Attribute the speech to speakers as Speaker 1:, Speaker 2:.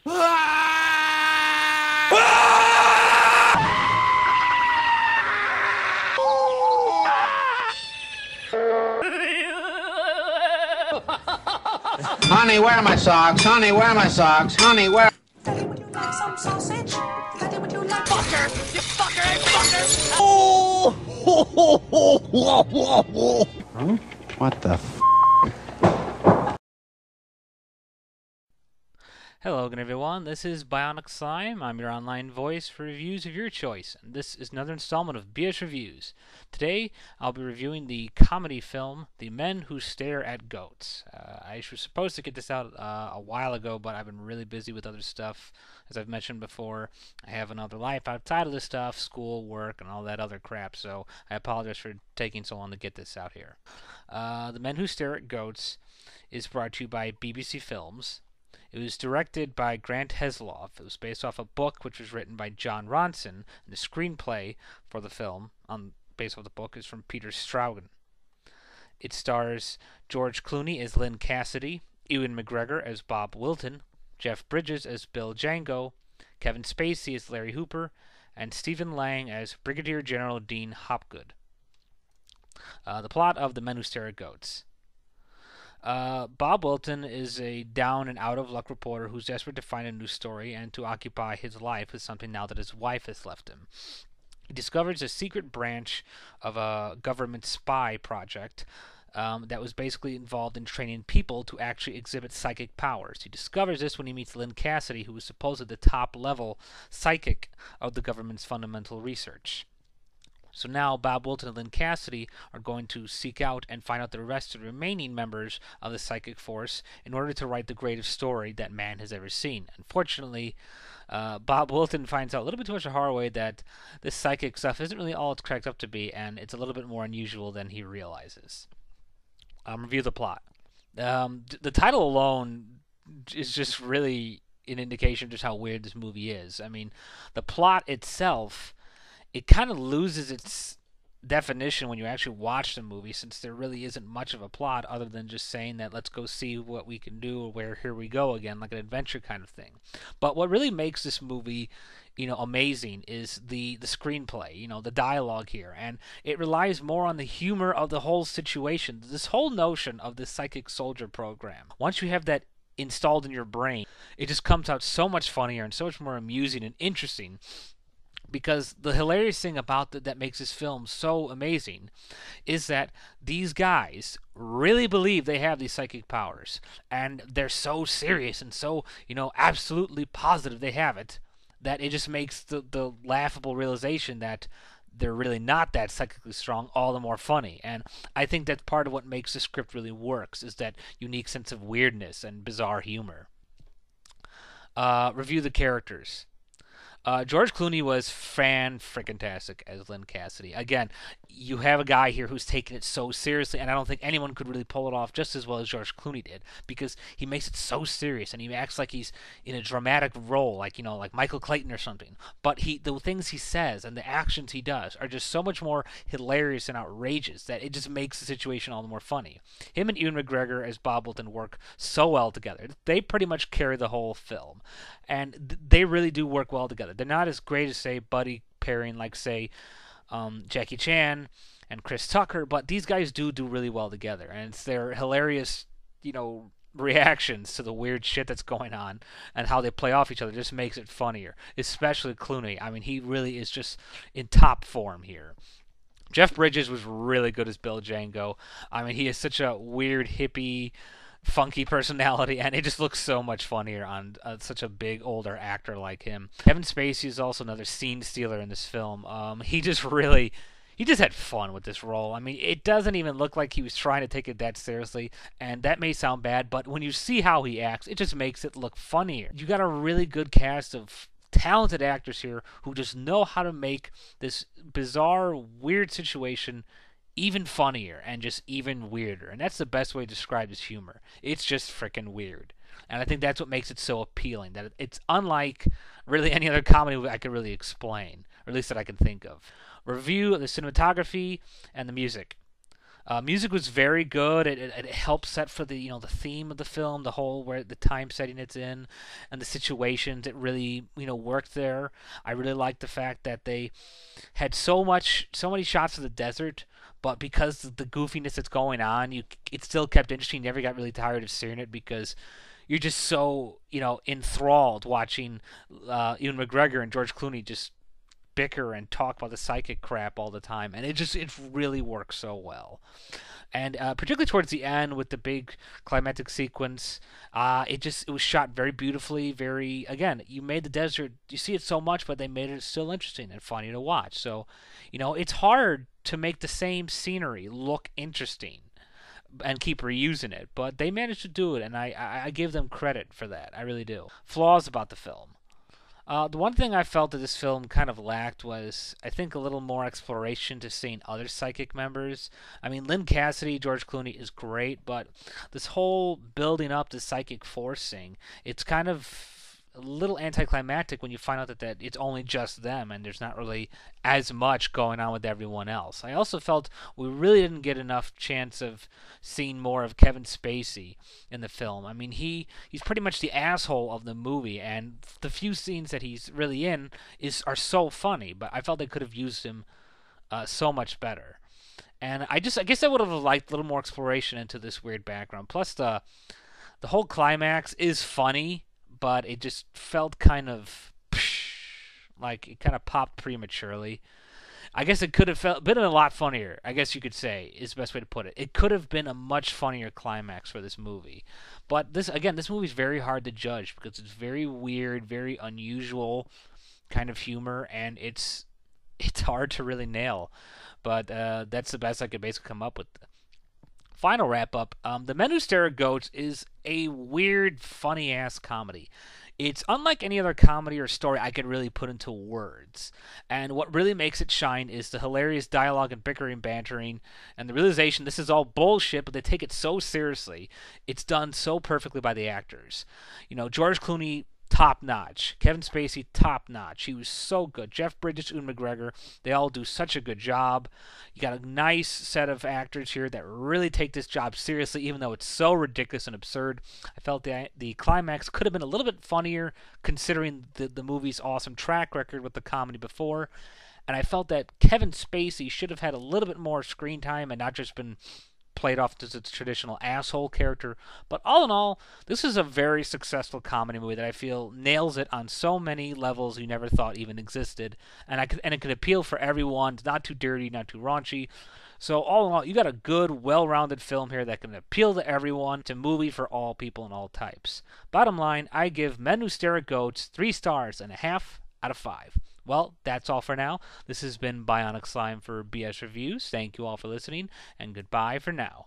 Speaker 1: Honey, where are my socks? Honey, where are my socks? Honey, where...
Speaker 2: Daddy, would you like some sausage? Daddy, would you like...
Speaker 3: Fucker! You fucker! Hey, fucker!
Speaker 4: Oh!
Speaker 1: Huh? What the f...
Speaker 5: Hello again, everyone. This is Bionic Slime. I'm your online voice for reviews of your choice, and this is another installment of BS Reviews. Today, I'll be reviewing the comedy film The Men Who Stare at Goats. I was supposed to get this out a while ago, but I've been really busy with other stuff. As I've mentioned before, I have another life outside of this stuff, school, work, and all that other crap, so I apologize for taking so long to get this out here. The Men Who Stare at Goats is brought to you by BBC Films. It was directed by Grant Heslov. It was based off a book which was written by John Ronson, and the screenplay for the film, based off the book, is from Peter Straughan. It stars George Clooney as Lynn Cassidy, Ewan McGregor as Bob Wilton, Jeff Bridges as Bill Django, Kevin Spacey as Larry Hooper, and Stephen Lang as Brigadier General Dean Hopgood. The plot of The Men Who Stare at Goats. Bob Wilton is a down and out of luck reporter who's desperate to find a new story and to occupy his life with something now that his wife has left him. He discovers a secret branch of a government spy project that was basically involved in training people to actually exhibit psychic powers. He discovers this when he meets Lynn Cassidy, who is supposedly the top-level psychic of the government's fundamental research. So now Bob Wilton and Lynn Cassidy are going to seek out and find out the rest of the remaining members of the psychic force in order to write the greatest story that man has ever seen. Unfortunately, Bob Wilton finds out a little bit too much the hard way that this psychic stuff isn't really all it's cracked up to be, and it's a little bit more unusual than he realizes. Review the plot. The title alone is just really an indication of just how weird this movie is. I mean, the plot itself, it kind of loses its definition when you actually watch the movie, since there really isn't much of a plot other than just saying that let's go see what we can do, or where here we go again, like an adventure kind of thing. But what really makes this movie, amazing is the screenplay, the dialogue here, and it relies more on the humor of the whole situation. This whole notion of the psychic soldier program, once you have that installed in your brain, it just comes out so much funnier and so much more amusing and interesting. Because the hilarious thing about that makes this film so amazing is that these guys really believe they have these psychic powers, and they're so serious and so, absolutely positive they have it, that it just makes the laughable realization that they're really not that psychically strong all the more funny. And I think that's part of what makes the script really works, is that unique sense of weirdness and bizarre humor. Review the characters. George Clooney was fan-frickin-tastic as Lynn Cassidy. Again, you have a guy here who's taking it so seriously, and I don't think anyone could really pull it off just as well as George Clooney did, because he makes it so serious, and he acts like he's in a dramatic role, like Michael Clayton or something. But the things he says and the actions he does are just so much more hilarious and outrageous that it just makes the situation all the more funny. Him and Ewan McGregor as Bob Wilton work so well together. They pretty much carry the whole film, and they really do work well together. They're not as great as, say, buddy pairing like, say, Jackie Chan and Chris Tucker, but these guys do really well together, and it's their hilarious, reactions to the weird shit that's going on and how they play off each other just makes it funnier, especially Clooney. I mean, he really is just in top form here. Jeff Bridges was really good as Bill Django. I mean, he is such a weird, hippie, funky personality, and it just looks so much funnier on such a big older actor like him. Kevin Spacey is also another scene stealer in this film. He just had fun with this role. I mean, it doesn't even look like he was trying to take it that seriously, and that may sound bad, but when you see how he acts, it just makes it look funnier. You got a really good cast of talented actors here who just know how to make this bizarre, weird situation even funnier and just even weirder. And that's the best way to describe his humor. It's just freaking weird. And I think that's what makes it so appealing, that it's unlike really any other comedy I could really explain, or at least that I can think of. Review of the cinematography and the music. Music was very good. It helped set for the theme of the film, the whole where the time setting it's in, and the situations. It really worked there. I really liked the fact that they had so many shots of the desert, but because of the goofiness that's going on, it still kept interesting. You never got really tired of seeing it because you're just so enthralled watching Ewan McGregor and George Clooney just bicker and talk about the psychic crap all the time, and it really works so well. And particularly towards the end with the big climactic sequence, it was shot very beautifully. Very, again, you made the desert, you see it so much, but they made it still interesting and funny to watch. So, it's hard to make the same scenery look interesting and keep reusing it, but they managed to do it, and I give them credit for that. I really do. Flaws about the film. The one thing I felt that this film kind of lacked was, I think, a little more exploration to seeing other psychic members. I mean, Lynn Cassidy, George Clooney is great, but this whole building up the psychic force thing, it's kind of a little anticlimactic when you find out that it's only just them and there's not really as much going on with everyone else. I also felt we really didn't get enough chance of seeing more of Kevin Spacey in the film. I mean, he's pretty much the asshole of the movie, and the few scenes that he's really in are so funny, but I felt they could have used him so much better. And I guess I would have liked a little more exploration into this weird background. Plus, the whole climax is funny, but it just felt kind of like it kind of popped prematurely. I guess it could have been a lot funnier, I guess you could say, is the best way to put it. It could have been a much funnier climax for this movie. But this movie is very hard to judge because it's very weird, very unusual kind of humor, and it's hard to really nail. But that's the best I could basically come up with. Final wrap up. The Men Who Stare at Goats is a weird, funny ass comedy. It's unlike any other comedy or story I could really put into words. And what really makes it shine is the hilarious dialogue and bickering, bantering, and the realization this is all bullshit, but they take it so seriously. It's done so perfectly by the actors. George Clooney, top notch. Kevin Spacey, top notch. He was so good. Jeff Bridges, Ewan McGregor, they all do such a good job. You got a nice set of actors here that really take this job seriously, even though it's so ridiculous and absurd. I felt the climax could have been a little bit funnier, considering the movie's awesome track record with the comedy before. And I felt that Kevin Spacey should have had a little bit more screen time and not just been played off as its traditional asshole character. But all in all, this is a very successful comedy movie that I feel nails it on so many levels you never thought even existed. And it can appeal for everyone. It's not too dirty, not too raunchy. So all in all, you got a good, well-rounded film here that can appeal to everyone. It's a movie for all people and all types. Bottom line, I give Men Who Stare at Goats 3.5 out of 5. Well, that's all for now. This has been Bionic Slime for BS Reviews. Thank you all for listening, and goodbye for now.